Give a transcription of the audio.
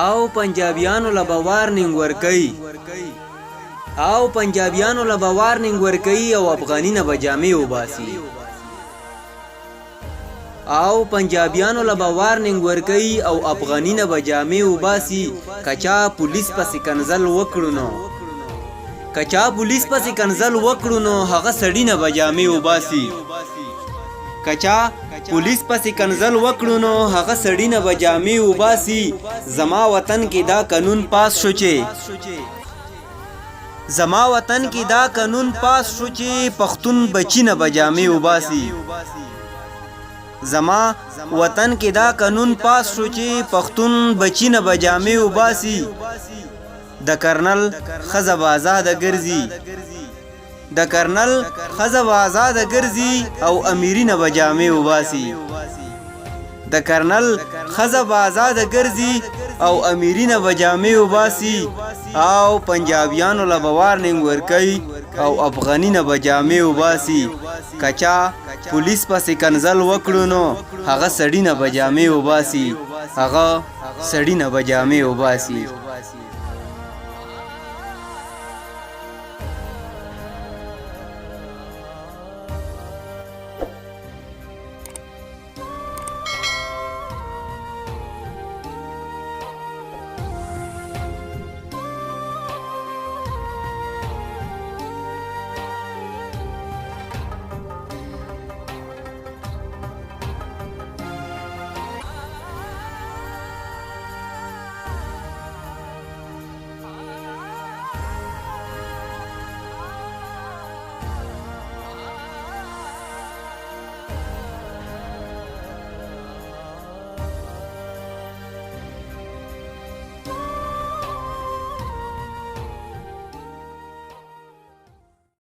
او پنجابیانو له به وارنینګ ورکوي او پنجابیانو له به وارنینګ ورکوي او افغاني نه به جامې وباسي او پنجابیانو له به وارنینګ ورکوي او افغاني نه به جامې وباسي کچا پولیس پسې کنځل وکړو نو هغه سړی نه به جامې وباسي زما وطن کې دا قانون پاس شو چې پښتون بچی نه به جامې وباسي د کرنل ښځه به آزاده ګرځي او امیري نه به جامې وباسي او پنجابیانو له به وارنینګ ورکوي او افغاني نه به جامې وباسي کچا پولیس پسې کنځل وکړو نو هغه سړی نه به جامې وباسي